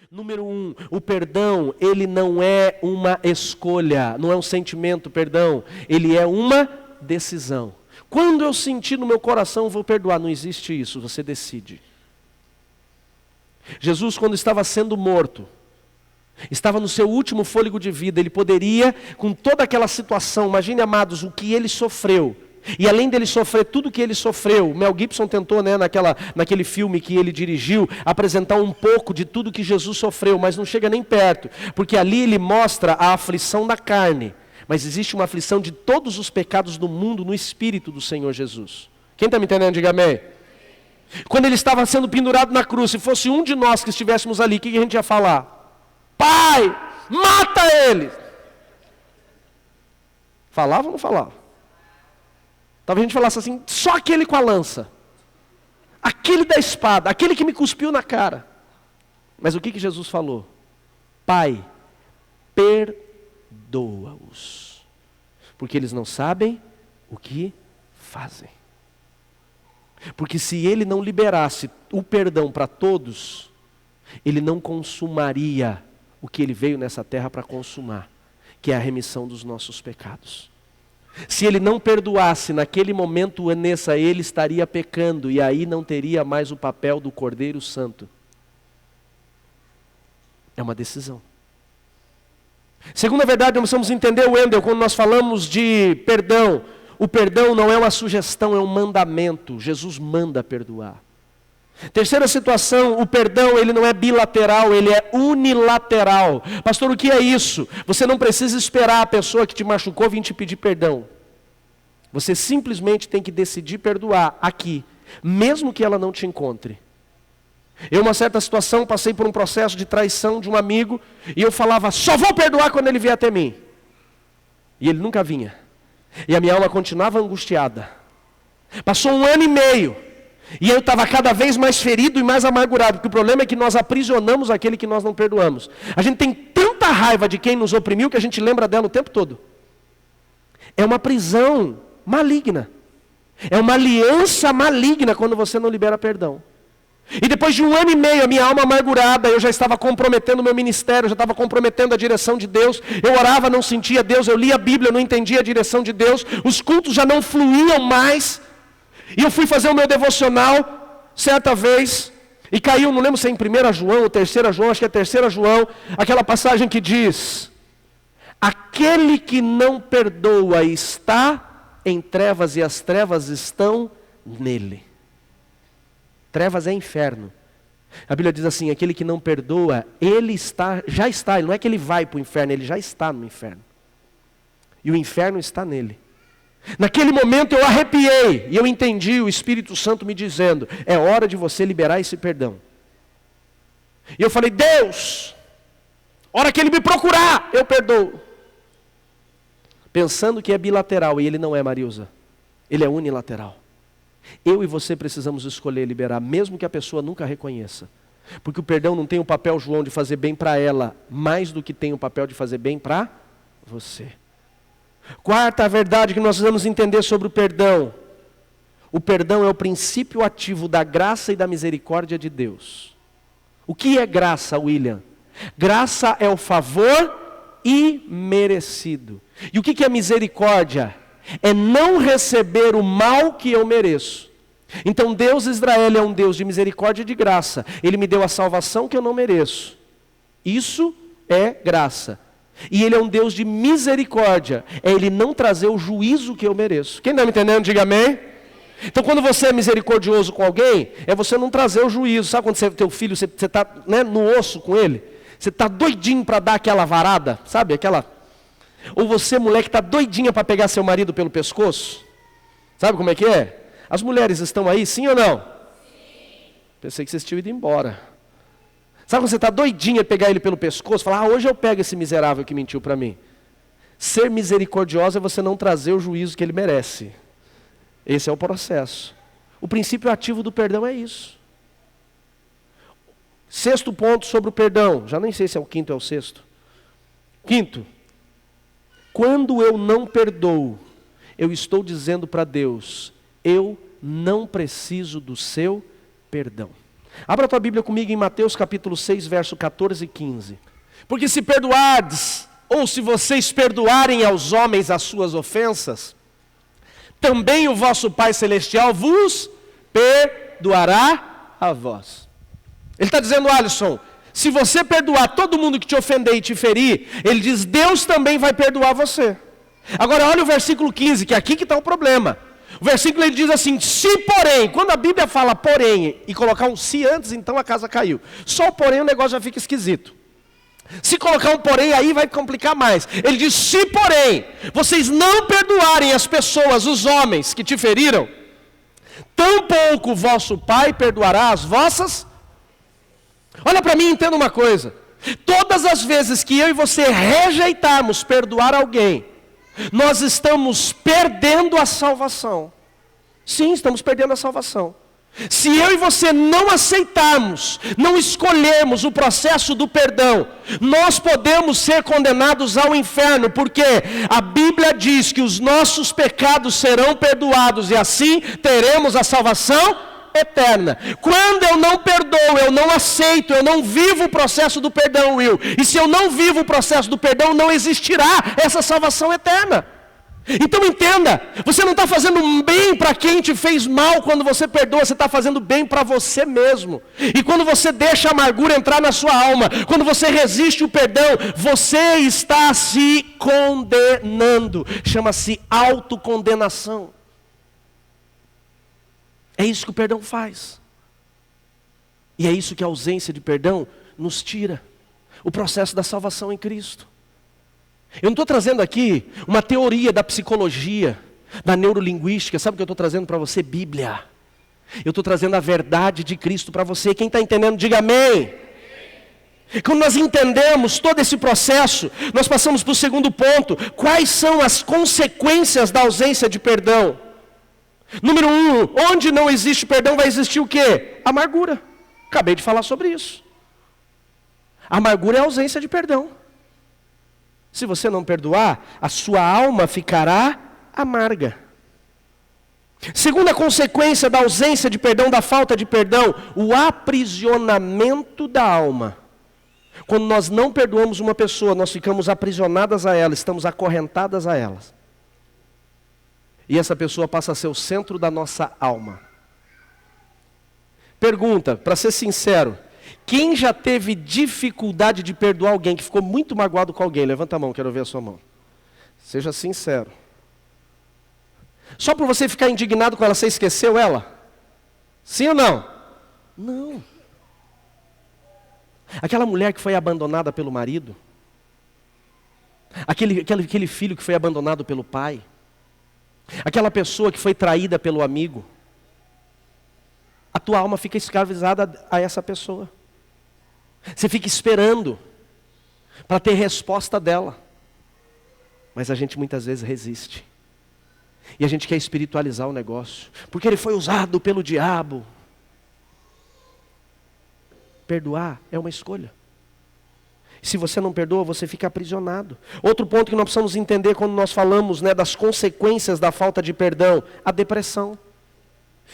Número 1, o perdão, ele não é uma escolha, não é um sentimento, perdão, ele é uma decisão. Quando eu sentir no meu coração, vou perdoar, não existe isso, você decide. Jesus, quando estava sendo morto, estava no seu último fôlego de vida, ele poderia, com toda aquela situação, imagine, amados, o que ele sofreu. E além dele sofrer tudo o que ele sofreu, Mel Gibson tentou, naquele filme que ele dirigiu, apresentar um pouco de tudo que Jesus sofreu, mas não chega nem perto, porque ali ele mostra a aflição da carne, mas existe uma aflição de todos os pecados do mundo no espírito do Senhor Jesus. Quem está me entendendo, diga amém. Quando ele estava sendo pendurado na cruz, se fosse um de nós que estivéssemos ali, o que a gente ia falar? Pai, mata ele! Falava ou não falava? Talvez a gente falasse assim, só aquele com a lança, aquele da espada, aquele que me cuspiu na cara. Mas o que Jesus falou? Pai, perdoa-os, porque eles não sabem o que fazem. Porque se ele não liberasse o perdão para todos, ele não consumaria o que ele veio nessa terra para consumar, que é a remissão dos nossos pecados. Se ele não perdoasse naquele momento, ele estaria pecando, e aí não teria mais o papel do Cordeiro Santo. É uma decisão. Segunda verdade, nós precisamos entender, Wendel, quando nós falamos de perdão, o perdão não é uma sugestão, é um mandamento. Jesus manda perdoar. Terceira situação, o perdão ele não é bilateral, ele é unilateral. Pastor, o que é isso? Você não precisa esperar a pessoa que te machucou vir te pedir perdão. Você simplesmente tem que decidir perdoar aqui, mesmo que ela não te encontre. Eu, uma certa situação, passei por um processo de traição de um amigo, e eu falava, só vou perdoar quando ele vier até mim. E ele nunca vinha. E a minha alma continuava angustiada. Passou 1 ano e meio. E eu estava cada vez mais ferido e mais amargurado, porque o problema é que nós aprisionamos aquele que nós não perdoamos. A gente tem tanta raiva de quem nos oprimiu que a gente lembra dela o tempo todo. É uma prisão maligna. É uma aliança maligna quando você não libera perdão. E depois de 1 ano e meio, a minha alma amargurada, eu já estava comprometendo o meu ministério, já estava comprometendo a direção de Deus. Eu orava, não sentia Deus, eu lia a Bíblia, não entendia a direção de Deus. Os cultos já não fluíam mais. E eu fui fazer o meu devocional, certa vez, e caiu, não lembro se é em 1 João ou 3 João, acho que é 3 João, aquela passagem que diz, aquele que não perdoa está em trevas e as trevas estão nele. Trevas é inferno. A Bíblia diz assim, aquele que não perdoa, ele já está, não é que ele vai para o inferno, ele já está no inferno. E o inferno está nele. Naquele momento eu arrepiei e eu entendi o Espírito Santo me dizendo, é hora de você liberar esse perdão. E eu falei, Deus, hora que ele me procurar, eu perdoo. Pensando que é bilateral, e ele não é, Marilza. Ele é unilateral. Eu e você precisamos escolher liberar, mesmo que a pessoa nunca reconheça. Porque o perdão não tem o papel, João, de fazer bem para ela, mais do que tem o papel de fazer bem para você. Quarta verdade que nós precisamos entender sobre o perdão. O perdão é o princípio ativo da graça e da misericórdia de Deus. O que é graça, William? Graça é o favor imerecido. E o que é misericórdia? É não receber o mal que eu mereço. Então Deus Israel é um Deus de misericórdia e de graça. Ele me deu a salvação que eu não mereço. Isso é graça. E Ele é um Deus de misericórdia. É Ele não trazer o juízo que eu mereço. Quem está me entendendo, diga amém. Então quando você é misericordioso com alguém, é você não trazer o juízo. Sabe quando teu filho, você está no osso com ele? Você está doidinho para dar aquela varada, sabe? Ou você, mulher, que está doidinha para pegar seu marido pelo pescoço. Sabe como é que é? As mulheres estão aí, sim ou não? Sim. Pensei que vocês tinham ido embora. Sabe quando você está doidinha de pegar ele pelo pescoço? Falar, hoje eu pego esse miserável que mentiu para mim. Ser misericordioso é você não trazer o juízo que ele merece. Esse é o processo. O princípio ativo do perdão é isso. Sexto ponto sobre o perdão. Já nem sei se é o quinto ou é o sexto. Quinto. Quando eu não perdoo, eu estou dizendo para Deus, eu não preciso do seu perdão. Abra a tua Bíblia comigo em Mateus capítulo 6, verso 14 e 15. Porque se perdoardes, ou se vocês perdoarem aos homens as suas ofensas, também o vosso Pai Celestial vos perdoará a vós. Ele está dizendo, Alisson, se você perdoar todo mundo que te ofender e te ferir, ele diz, Deus também vai perdoar você. Agora olha o versículo 15, que é aqui que está o problema. O versículo ele diz assim, se porém, quando a Bíblia fala porém, e colocar um se antes, então a casa caiu. Só o porém o negócio já fica esquisito. Se colocar um porém aí vai complicar mais. Ele diz, se porém, vocês não perdoarem as pessoas, os homens que te feriram, tampouco o vosso Pai perdoará as vossas. Olha para mim e entenda uma coisa. Todas as vezes que eu e você rejeitarmos perdoar alguém, nós estamos perdendo a salvação. Sim, estamos perdendo a salvação. Se eu e você não aceitarmos, não escolhermos o processo do perdão, nós podemos ser condenados ao inferno, porque a Bíblia diz que os nossos pecados serão perdoados e assim teremos a salvação eterna. Quando eu não perdoo, eu não aceito, eu não vivo o processo do perdão, Will. E se eu não vivo o processo do perdão, não existirá essa salvação eterna. Então entenda, você não está fazendo bem para quem te fez mal quando você perdoa, você está fazendo bem para você mesmo. E quando você deixa a amargura entrar na sua alma, quando você resiste o perdão, você está se condenando. Chama-se autocondenação. É isso que o perdão faz. E é isso que a ausência de perdão nos tira. O processo da salvação em Cristo. Eu não estou trazendo aqui uma teoria da psicologia, da neurolinguística. Sabe o que eu estou trazendo para você? Bíblia. Eu estou trazendo a verdade de Cristo para você. Quem está entendendo, diga amém. Quando nós entendemos todo esse processo, nós passamos para o segundo ponto. Quais são as consequências da ausência de perdão? Número 1, onde não existe perdão vai existir o quê? Amargura. Acabei de falar sobre isso. Amargura é a ausência de perdão. Se você não perdoar, a sua alma ficará amarga. Segunda consequência da ausência de perdão, da falta de perdão, o aprisionamento da alma. Quando nós não perdoamos uma pessoa, nós ficamos aprisionadas a ela, estamos acorrentadas a ela. E essa pessoa passa a ser o centro da nossa alma. Pergunta, para ser sincero, quem já teve dificuldade de perdoar alguém que ficou muito magoado com alguém? Levanta a mão, quero ver a sua mão. Seja sincero. Só por você ficar indignado com ela, você esqueceu ela? Sim ou não? Não. Aquela mulher que foi abandonada pelo marido, aquele filho que foi abandonado pelo pai, aquela pessoa que foi traída pelo amigo, a tua alma fica escravizada a essa pessoa. Você fica esperando para ter resposta dela. Mas a gente muitas vezes resiste. E a gente quer espiritualizar o negócio. Porque ele foi usado pelo diabo. Perdoar é uma escolha. Se você não perdoa, você fica aprisionado. Outro ponto que nós precisamos entender quando nós falamos, das consequências da falta de perdão, a depressão.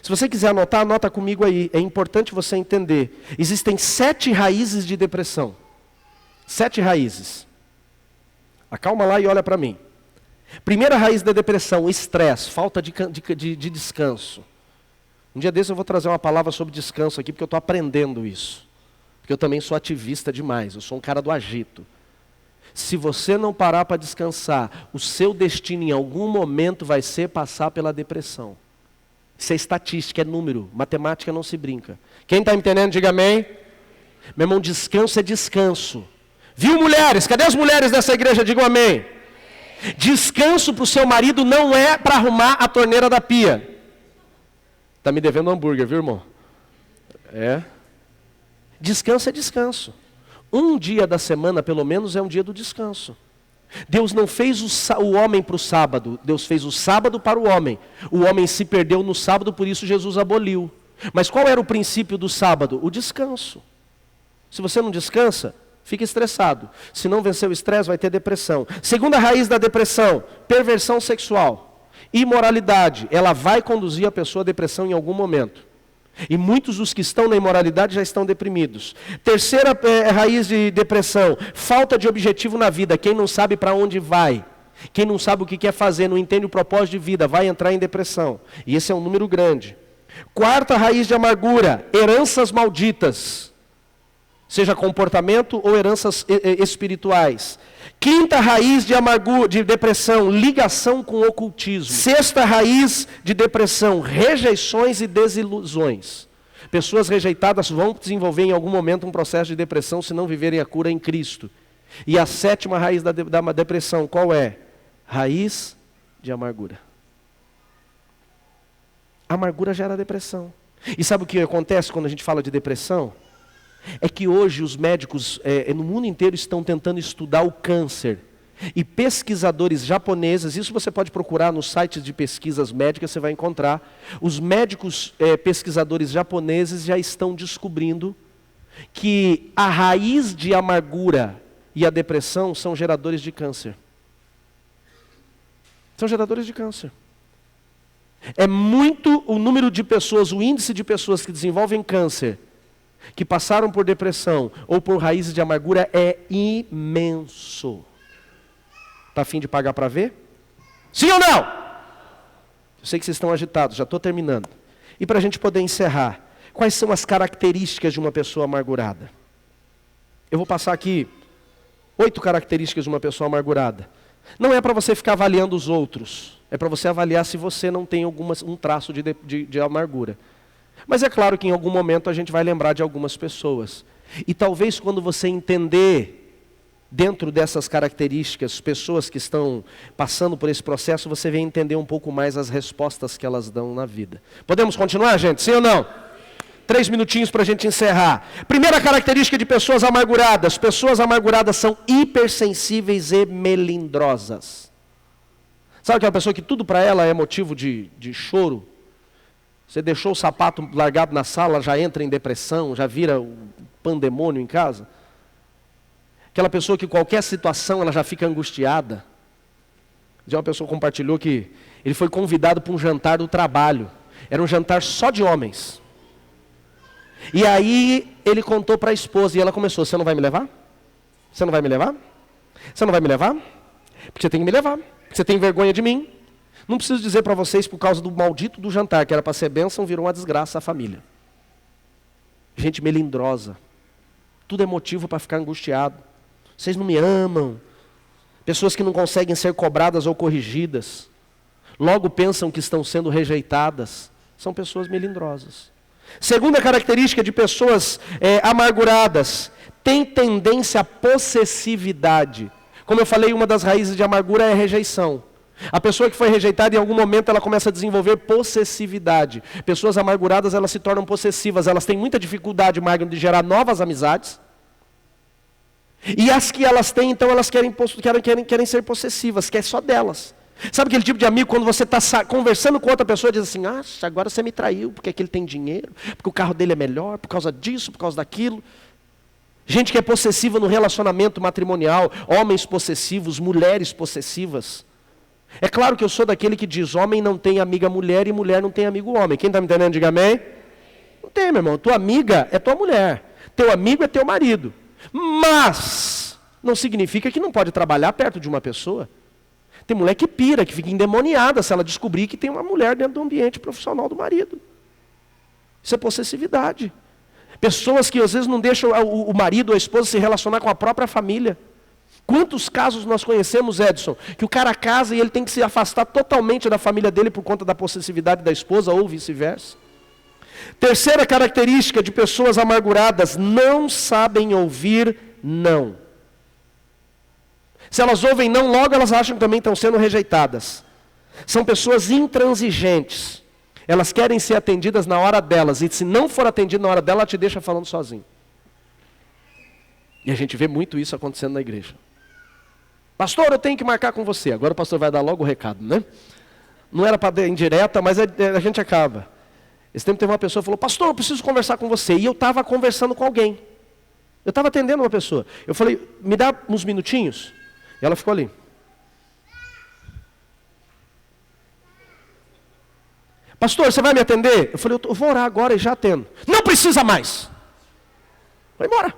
Se você quiser anotar, anota comigo aí. É importante você entender. Existem 7 raízes de depressão. 7 raízes. Acalma lá e olha para mim. Primeira raiz da depressão, estresse, falta de descanso. Um dia desse eu vou trazer uma palavra sobre descanso aqui, porque eu estou aprendendo isso. Porque eu também sou ativista demais, eu sou um cara do agito. Se você não parar para descansar, o seu destino em algum momento vai ser passar pela depressão. Isso é estatística, é número, matemática não se brinca. Quem está entendendo, diga amém. Meu irmão, descanso é descanso. Viu, mulheres? Cadê as mulheres dessa igreja? Digam amém. Descanso para o seu marido não é para arrumar a torneira da pia. Está me devendo um hambúrguer, viu, irmão? É. Descanso é descanso. Um dia da semana, pelo menos, é um dia do descanso. Deus não fez o homem para o sábado, Deus fez o sábado para o homem. O homem se perdeu no sábado, por isso Jesus aboliu. Mas qual era o princípio do sábado? O descanso. Se você não descansa, fica estressado. Se não vencer o estresse, vai ter depressão. Segunda raiz da depressão, perversão sexual. imoralidade, ela vai conduzir a pessoa à depressão em algum momento. E muitos dos que estão na imoralidade já estão deprimidos. Terceira raiz de depressão, falta de objetivo na vida. Quem não sabe para onde vai, quem não sabe o que quer fazer, não entende o propósito de vida, vai entrar em depressão. E esse é um número grande. Quarta raiz de amargura, heranças malditas. Seja comportamento ou heranças espirituais. Quinta raiz de amargura, de depressão, ligação com o ocultismo. Sexta raiz de depressão, rejeições e desilusões. Pessoas rejeitadas vão desenvolver em algum momento um processo de depressão se não viverem a cura em Cristo. E a sétima raiz da depressão, qual é? Raiz de amargura. A amargura gera depressão. E sabe o que acontece quando a gente fala de depressão? É que hoje os médicos no mundo inteiro estão tentando estudar o câncer. E pesquisadores japoneses, isso você pode procurar nos sites de pesquisas médicas, você vai encontrar. Os médicos pesquisadores japoneses já estão descobrindo que a raiz de amargura e a depressão são geradores de câncer. São geradores de câncer. É muito o número de pessoas, o índice de pessoas que desenvolvem câncer, que passaram por depressão ou por raízes de amargura é imenso. Está a fim de pagar para ver? Sim ou não? Eu sei que vocês estão agitados, já estou terminando. E para a gente poder encerrar, quais são as características de uma pessoa amargurada? Eu vou passar aqui 8 características de uma pessoa amargurada. Não é para você ficar avaliando os outros, é para você avaliar se você não tem um traço de amargura. Mas é claro que em algum momento a gente vai lembrar de algumas pessoas. E talvez quando você entender, dentro dessas características, pessoas que estão passando por esse processo, você venha entender um pouco mais as respostas que elas dão na vida. Podemos continuar, gente? Sim ou não? 3 minutinhos para a gente encerrar. Primeira característica de pessoas amarguradas. Pessoas amarguradas são hipersensíveis e melindrosas. Sabe aquela pessoa que tudo para ela é motivo de choro? Você deixou o sapato largado na sala, já entra em depressão, já vira um pandemônio em casa. Aquela pessoa que qualquer situação ela já fica angustiada. Já uma pessoa compartilhou que ele foi convidado para um jantar do trabalho. Era um jantar só de homens. E aí ele contou para a esposa e ela começou: você não vai me levar? Você não vai me levar? Você não vai me levar? Porque você tem que me levar. Porque você tem vergonha de mim. Não preciso dizer para vocês, por causa do maldito do jantar, que era para ser bênção, virou uma desgraça à família. Gente melindrosa. Tudo é motivo para ficar angustiado. Vocês não me amam. Pessoas que não conseguem ser cobradas ou corrigidas. Logo pensam que estão sendo rejeitadas. São pessoas melindrosas. Segunda característica de pessoas amarguradas. Tem tendência à possessividade. Como eu falei, uma das raízes de amargura é a rejeição. A pessoa que foi rejeitada, em algum momento, ela começa a desenvolver possessividade. Pessoas amarguradas, elas se tornam possessivas. Elas têm muita dificuldade, Magno, de gerar novas amizades. E as que elas têm, então, elas querem ser possessivas, que é só delas. Sabe aquele tipo de amigo, quando você está conversando com outra pessoa, diz assim: agora você me traiu, porque ele tem dinheiro, porque o carro dele é melhor, por causa disso, por causa daquilo. Gente que é possessiva no relacionamento matrimonial, homens possessivos, mulheres possessivas. É claro que eu sou daquele que diz: homem não tem amiga mulher e mulher não tem amigo homem. Quem está me entendendo, diga amém. Não tem, meu irmão. Tua amiga é tua mulher. Teu amigo é teu marido. Mas não significa que não pode trabalhar perto de uma pessoa. Tem mulher que pira, que fica endemoniada se ela descobrir que tem uma mulher dentro do ambiente profissional do marido. Isso é possessividade. Pessoas que às vezes não deixam o marido ou a esposa se relacionar com a própria família. Quantos casos nós conhecemos, Edson, que o cara casa e ele tem que se afastar totalmente da família dele por conta da possessividade da esposa ou vice-versa? Terceira característica de pessoas amarguradas: não sabem ouvir não. Se elas ouvem não, logo elas acham que também estão sendo rejeitadas. São pessoas intransigentes. Elas querem ser atendidas na hora delas, e se não for atendido na hora dela, ela te deixa falando sozinho. E a gente vê muito isso acontecendo na igreja. Pastor, eu tenho que marcar com você. Agora o pastor vai dar logo o recado, né? Não era para dar indireta, mas a gente acaba. Esse tempo teve uma pessoa que falou: pastor, eu preciso conversar com você. E eu estava conversando com alguém. Eu estava atendendo uma pessoa. Eu falei: me dá uns minutinhos? E ela ficou ali. Pastor, você vai me atender? Eu falei, eu vou orar agora e já atendo. Não precisa mais. Vai embora.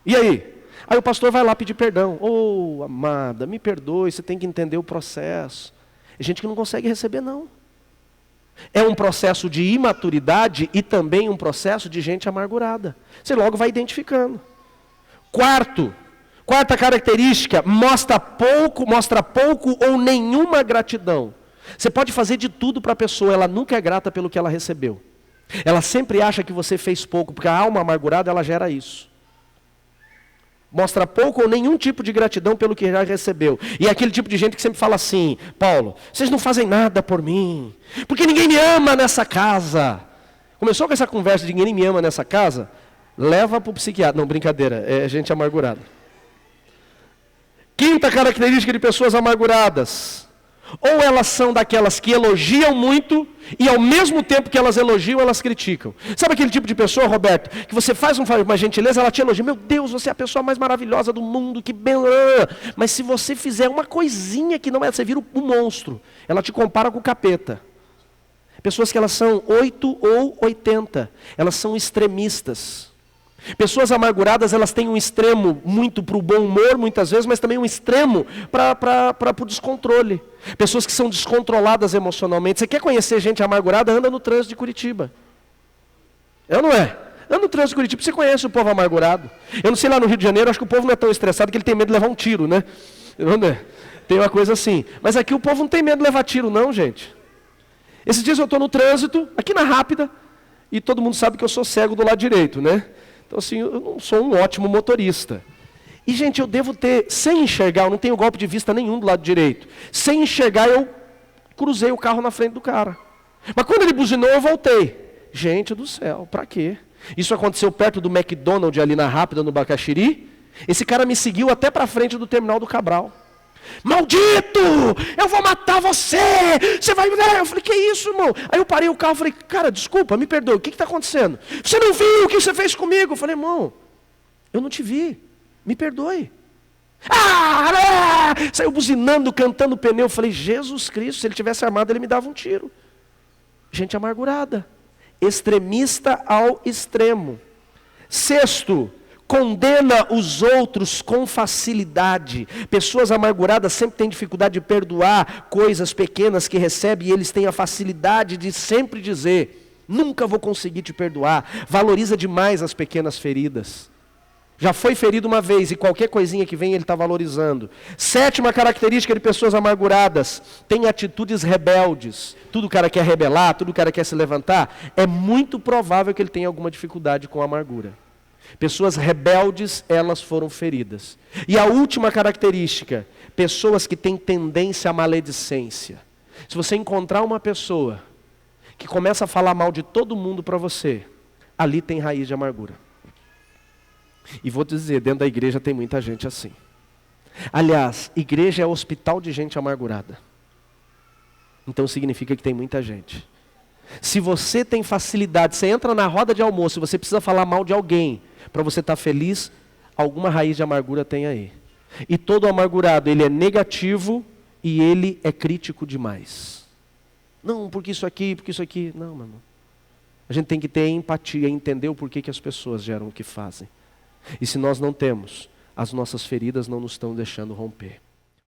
E aí? Aí o pastor vai lá pedir perdão. Ô, amada, me perdoe, você tem que entender o processo. É gente que não consegue receber, não. É um processo de imaturidade e também um processo de gente amargurada. Você logo vai identificando. Quarta característica, mostra pouco ou nenhuma gratidão. Você pode fazer de tudo para a pessoa, ela nunca é grata pelo que ela recebeu. Ela sempre acha que você fez pouco, porque a alma amargurada ela gera isso. Mostra pouco ou nenhum tipo de gratidão pelo que já recebeu. E é aquele tipo de gente que sempre fala assim, Paulo, vocês não fazem nada por mim, porque ninguém me ama nessa casa. Começou com essa conversa de ninguém me ama nessa casa, leva para o psiquiatra. Não, brincadeira, é gente amargurada. Quinta característica de pessoas amarguradas. Ou elas são daquelas que elogiam muito e ao mesmo tempo que elas elogiam, elas criticam. Sabe aquele tipo de pessoa, Roberto, que você faz uma gentileza, ela te elogia. Meu Deus, você é a pessoa mais maravilhosa do mundo, que bem... Mas se você fizer uma coisinha que não é, você vira um monstro. Ela te compara com o capeta. Pessoas que elas são 8 ou 80. Elas são extremistas. Pessoas amarguradas, elas têm um extremo muito para o bom humor, muitas vezes, mas também um extremo para o descontrole. Pessoas que são descontroladas emocionalmente. Você quer conhecer gente amargurada? Anda no trânsito de Curitiba. É ou não é? Anda no trânsito de Curitiba, você conhece o povo amargurado. Eu não sei lá no Rio de Janeiro, acho que o povo não é tão estressado que ele tem medo de levar um tiro, né? Tem uma coisa assim. Mas aqui o povo não tem medo de levar tiro não, gente. Esses dias eu estou no trânsito, aqui na Rápida, e todo mundo sabe que eu sou cego do lado direito, né? Então, assim, eu não sou um ótimo motorista. E, gente, eu devo ter, sem enxergar, eu não tenho golpe de vista nenhum do lado direito. Sem enxergar, eu cruzei o carro na frente do cara. Mas quando ele buzinou, eu voltei. Gente do céu, pra quê? Isso aconteceu perto do McDonald's, ali na Rápida, no Bacaxiri. Esse cara me seguiu até pra frente do terminal do Cabral. Maldito! Eu vou matar você! Você vai... Eu falei, que isso, irmão? Aí eu parei o carro e falei, cara, desculpa, me perdoe, o que está acontecendo? Você não viu o que você fez comigo? Eu falei, irmão, eu não te vi, me perdoe. Saiu buzinando, cantando pneu. Eu falei, Jesus Cristo, se ele tivesse armado, ele me dava um tiro. Gente amargurada, extremista ao extremo. Sexto, condena os outros com facilidade. Pessoas amarguradas sempre têm dificuldade de perdoar coisas pequenas que recebem, e eles têm a facilidade de sempre dizer, nunca vou conseguir te perdoar. Valoriza demais as pequenas feridas. Já foi ferido uma vez e qualquer coisinha que vem ele está valorizando. Sétima característica de pessoas amarguradas, tem atitudes rebeldes. Tudo o cara quer rebelar, tudo o cara quer se levantar, é muito provável que ele tenha alguma dificuldade com a amargura. Pessoas rebeldes, elas foram feridas. E a última característica, pessoas que têm tendência à maledicência. Se você encontrar uma pessoa que começa a falar mal de todo mundo para você, ali tem raiz de amargura. E vou dizer, dentro da igreja tem muita gente assim. Aliás, igreja é hospital de gente amargurada. Então significa que tem muita gente. Se você tem facilidade, você entra na roda de almoço, você precisa falar mal de alguém, para você estar feliz, alguma raiz de amargura tem aí. E todo amargurado, ele é negativo e ele é crítico demais. Não, porque isso aqui. Não, meu irmão. A gente tem que ter empatia, entender o porquê que as pessoas geram o que fazem. E se nós não temos, as nossas feridas não nos estão deixando romper.